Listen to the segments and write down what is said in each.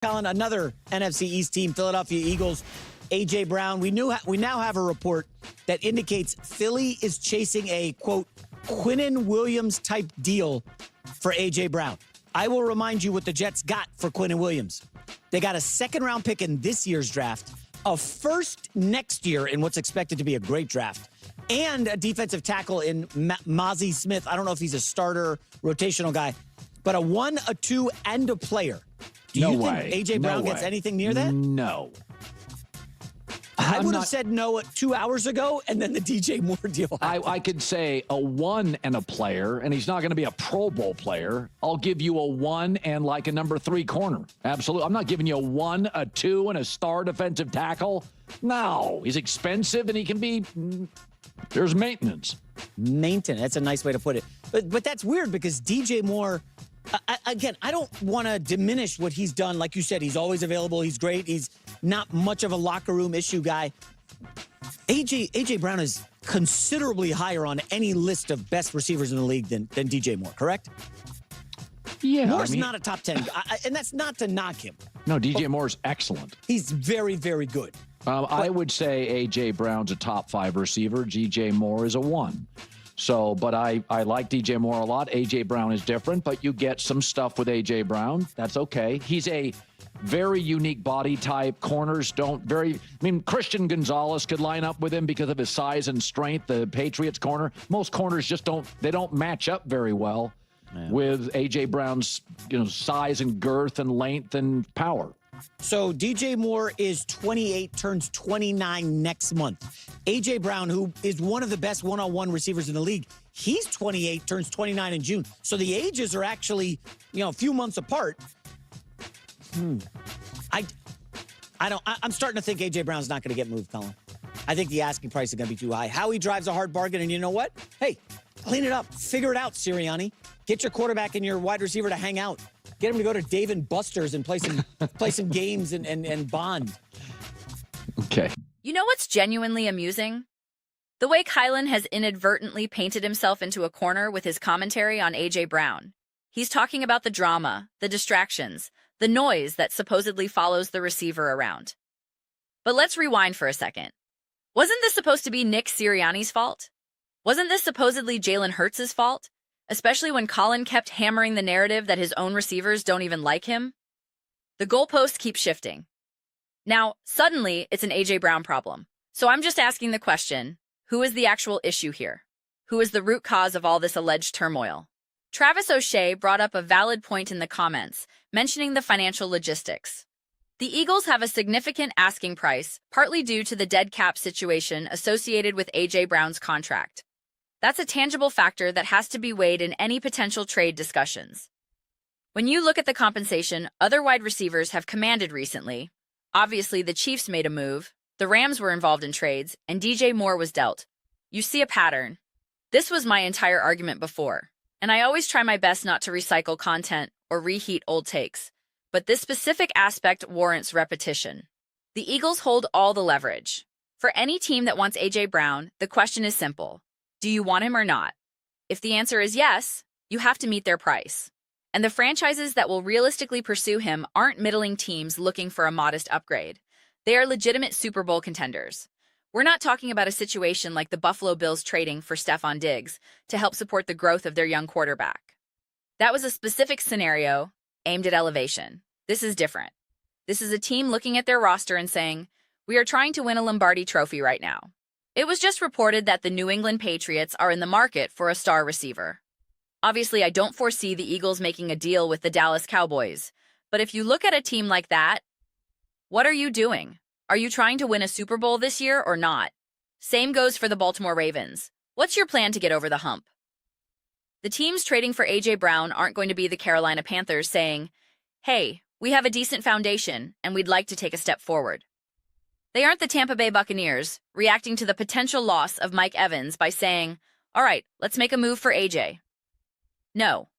Colin, another NFC East team, Philadelphia Eagles, A.J. Brown. We now have a report that indicates Philly is chasing a, quote, Quinnen Williams-type deal for A.J. Brown. I will remind you what the Jets got for Quinnen Williams. They got a second-round pick in this year's draft, a first next year in what's expected to be a great draft, and a defensive tackle in Mozzie Smith. I don't know if he's a starter, rotational guy, but a 1, a 2, and a player. Do you think A.J. Brown gets anything near that? No. I would have said no 2 hours ago, and then the DJ Moore deal. I could say a 1 and a player, and he's not going to be a Pro Bowl player. I'll give you a 1 and like a number 3 corner. Absolutely. I'm not giving you a 1, a 2, and a star defensive tackle. No. He's expensive, and he can be... There's maintenance. Maintenance. That's a nice way to put it. But that's weird because DJ Moore... Again, I don't want to diminish what he's done. Like you said, he's always available. He's great. He's not much of a locker room issue guy. AJ Brown is considerably higher on any list of best receivers in the league than DJ Moore, correct? Yeah. Moore's not a top 10 guy, and that's not to knock him. No, DJ Moore's excellent. He's very, very good. I would say A.J. Brown's a top 5 receiver. DJ Moore is a 1. So, but I like DJ Moore a lot. A.J. Brown is different, but you get some stuff with A.J. Brown. That's okay. He's a very unique body type. Corners don't Christian Gonzalez could line up with him because of his size and strength. The Patriots corner. Most corners just don't match up very well with A.J. Brown's, size and girth and length and power. So DJ Moore is 28, turns 29 next month. A.J. Brown, who is one of the best one-on-one receivers in the league, he's 28, turns 29 in June. So the ages are actually, a few months apart. I'm starting to think A.J. Brown's not going to get moved, Colin. I think the asking price is going to be too high. Howie drives a hard bargain, and you know what? Hey, clean it up. Figure it out, Sirianni. Get your quarterback and your wide receiver to hang out. Get him to go to Dave and Buster's and play some games and bond. Okay. You know what's genuinely amusing? The way Kylan has inadvertently painted himself into a corner with his commentary on A.J. Brown. He's talking about the drama, the distractions, the noise that supposedly follows the receiver around. But let's rewind for a second. Wasn't this supposed to be Nick Sirianni's fault? Wasn't this supposedly Jalen Hurts' fault? Especially when Colin kept hammering the narrative that his own receivers don't even like him? The goalposts keep shifting. Now, suddenly, it's an A.J. Brown problem. So I'm just asking the question, who is the actual issue here? Who is the root cause of all this alleged turmoil? Travis O'Shea brought up a valid point in the comments, mentioning the financial logistics. The Eagles have a significant asking price, partly due to the dead cap situation associated with A.J. Brown's contract. That's a tangible factor that has to be weighed in any potential trade discussions. When you look at the compensation other wide receivers have commanded recently, obviously the Chiefs made a move, the Rams were involved in trades, and DJ Moore was dealt. You see a pattern. This was my entire argument before, and I always try my best not to recycle content or reheat old takes, but this specific aspect warrants repetition. The Eagles hold all the leverage. For any team that wants A.J. Brown, the question is simple. Do you want him or not? If the answer is yes, you have to meet their price. And the franchises that will realistically pursue him aren't middling teams looking for a modest upgrade. They are legitimate Super Bowl contenders. We're not talking about a situation like the Buffalo Bills trading for Stephon Diggs to help support the growth of their young quarterback. That was a specific scenario aimed at elevation. This is different. This is a team looking at their roster and saying, we are trying to win a Lombardi trophy right now. It was just reported that the New England Patriots are in the market for a star receiver. Obviously, I don't foresee the Eagles making a deal with the Dallas Cowboys, but if you look at a team like that, what are you doing? Are you trying to win a Super Bowl this year or not? Same goes for the Baltimore Ravens. What's your plan to get over the hump? The teams trading for A.J. Brown aren't going to be the Carolina Panthers saying, hey, we have a decent foundation and we'd like to take a step forward. They aren't the Tampa Bay Buccaneers, reacting to the potential loss of Mike Evans by saying, all right, let's make a move for AJ. No.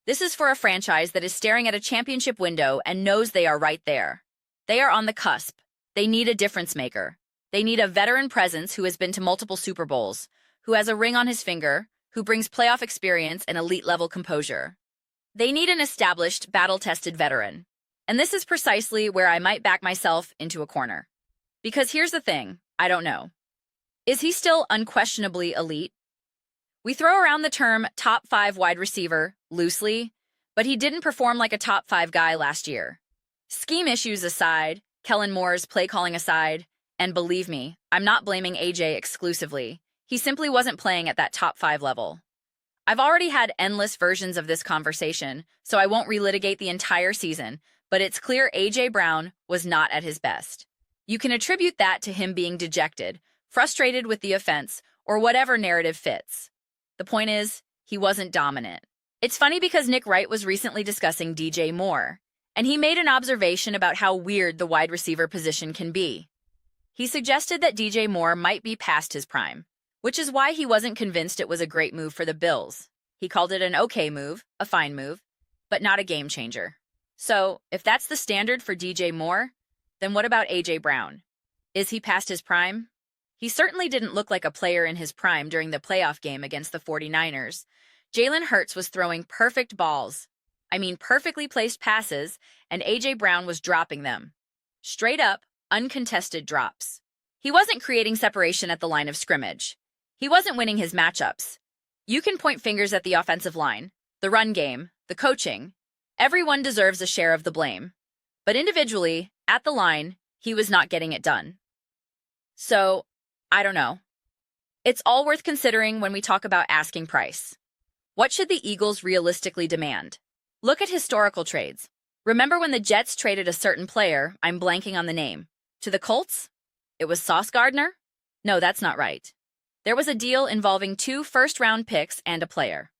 This is for a franchise that is staring at a championship window and knows they are right there. They are on the cusp. They need a difference maker. They need a veteran presence who has been to multiple Super Bowls, who has a ring on his finger, who brings playoff experience and elite-level composure. They need an established, battle-tested veteran. And this is precisely where I might back myself into a corner. Because here's the thing, I don't know. Is he still unquestionably elite? We throw around the term top 5 wide receiver loosely, but he didn't perform like a top 5 guy last year. Scheme issues aside, Kellen Moore's play calling aside, and believe me, I'm not blaming AJ exclusively. He simply wasn't playing at that top 5 level. I've already had endless versions of this conversation, so I won't relitigate the entire season, but it's clear AJ Brown was not at his best. You can attribute that to him being dejected, frustrated with the offense, or whatever narrative fits. The point is, he wasn't dominant. It's funny because Nick Wright was recently discussing DJ Moore, and he made an observation about how weird the wide receiver position can be. He suggested that DJ Moore might be past his prime, which is why he wasn't convinced it was a great move for the Bills. He called it an okay move, a fine move, but not a game changer. So, if that's the standard for DJ Moore, then what about AJ Brown? Is he past his prime? He certainly didn't look like a player in his prime during the playoff game against the 49ers. Jalen Hurts was throwing perfect balls. I mean perfectly placed passes, and AJ Brown was dropping them. Straight up, uncontested drops. He wasn't creating separation at the line of scrimmage. He wasn't winning his matchups. You can point fingers at the offensive line, the run game, the coaching. Everyone deserves a share of the blame. But individually, at the line, he was not getting it done. So, I don't know. It's all worth considering when we talk about asking price. What should the Eagles realistically demand? Look at historical trades. Remember when the Jets traded a certain player, I'm blanking on the name, to the Colts? It was Sauce Gardner? No, that's not right. There was a deal involving 2 first-round picks and a player.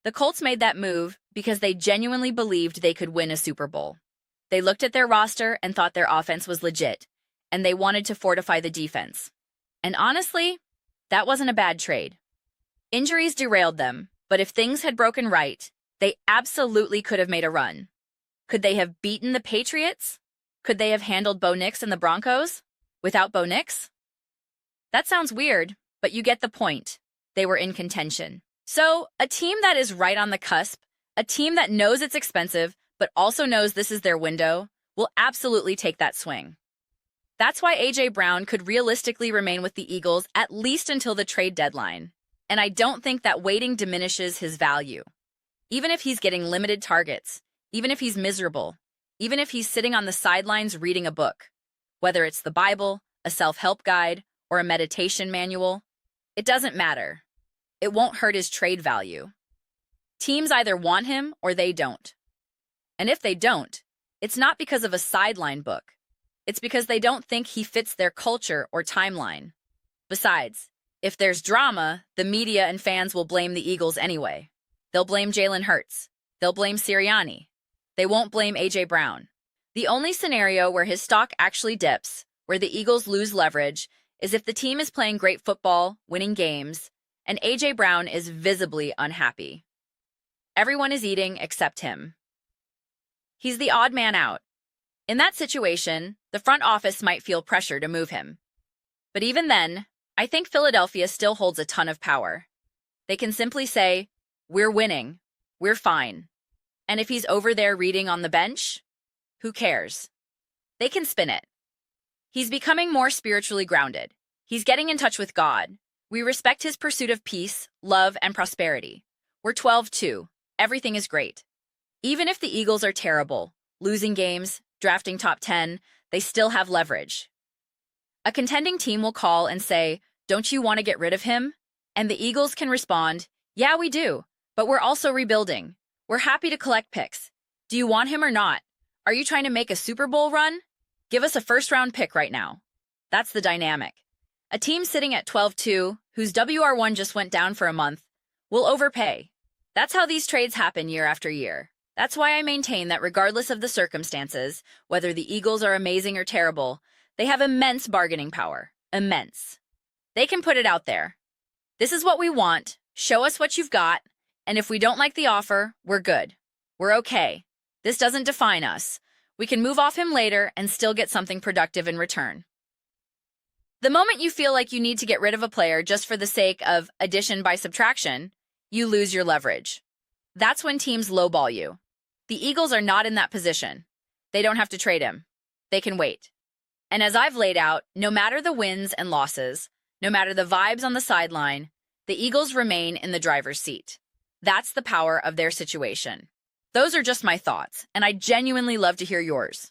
The Colts made that move because they genuinely believed they could win a Super Bowl. They looked at their roster and thought their offense was legit, and they wanted to fortify the defense. And honestly, that wasn't a bad trade. Injuries derailed them, but if things had broken right, they absolutely could have made a run. Could they have beaten the Patriots? Could they have handled Bo Nix and the Broncos? Without Bo Nix? That sounds weird, but you get the point. They were in contention. So, a team that is right on the cusp, a team that knows it's expensive, but also knows this is their window, will absolutely take that swing. That's why AJ Brown could realistically remain with the Eagles at least until the trade deadline. And I don't think that waiting diminishes his value. Even if he's getting limited targets, even if he's miserable, even if he's sitting on the sidelines reading a book, whether it's the Bible, a self-help guide, or a meditation manual, it doesn't matter. It won't hurt his trade value. Teams either want him or they don't. And if they don't, it's not because of a sideline book. It's because they don't think he fits their culture or timeline. Besides, if there's drama, the media and fans will blame the Eagles anyway. They'll blame Jalen Hurts. They'll blame Sirianni. They won't blame AJ Brown. The only scenario where his stock actually dips, where the Eagles lose leverage, is if the team is playing great football, winning games, and AJ Brown is visibly unhappy. Everyone is eating except him. He's the odd man out. In that situation, the front office might feel pressure to move him. But even then, I think Philadelphia still holds a ton of power. They can simply say, "We're winning. We're fine." And if he's over there reading on the bench, who cares? They can spin it. He's becoming more spiritually grounded. He's getting in touch with God. We respect his pursuit of peace, love, and prosperity. We're 12-2. Everything is great. Even if the Eagles are terrible, losing games, drafting top 10, they still have leverage. A contending team will call and say, "Don't you want to get rid of him?" And the Eagles can respond, "Yeah, we do, but we're also rebuilding. We're happy to collect picks. Do you want him or not? Are you trying to make a Super Bowl run? Give us a first-round pick right now." That's the dynamic. A team sitting at 12-2, whose WR1 just went down for a month, will overpay. That's how these trades happen year after year. That's why I maintain that regardless of the circumstances, whether the Eagles are amazing or terrible, they have immense bargaining power. Immense. They can put it out there. This is what we want. Show us what you've got. And if we don't like the offer, we're good. We're okay. This doesn't define us. We can move off him later and still get something productive in return. The moment you feel like you need to get rid of a player just for the sake of addition by subtraction, you lose your leverage. That's when teams lowball you. The Eagles are not in that position. They don't have to trade him. They can wait. And as I've laid out, no matter the wins and losses, no matter the vibes on the sideline, the Eagles remain in the driver's seat. That's the power of their situation. Those are just my thoughts, and I genuinely love to hear yours.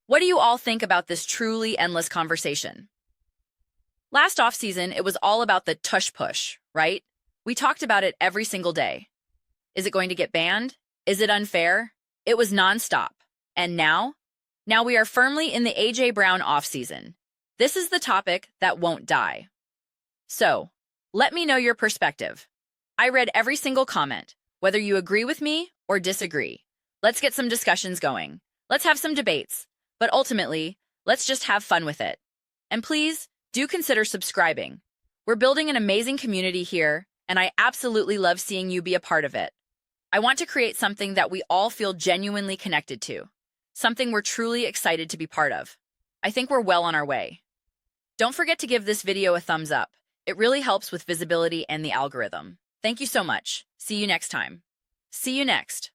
What do you all think about this truly endless conversation? Last offseason, it was all about the tush push, right? We talked about it every single day. Is it going to get banned? Is it unfair? It was nonstop. And now? Now we are firmly in the A.J. Brown offseason. This is the topic that won't die. So, let me know your perspective. I read every single comment, whether you agree with me or disagree. Let's get some discussions going. Let's have some debates. But ultimately, let's just have fun with it. And please, do consider subscribing. We're building an amazing community here, and I absolutely love seeing you be a part of it. I want to create something that we all feel genuinely connected to, something we're truly excited to be part of. I think we're well on our way. Don't forget to give this video a thumbs up. It really helps with visibility and the algorithm. Thank you so much. See you next time. See you next.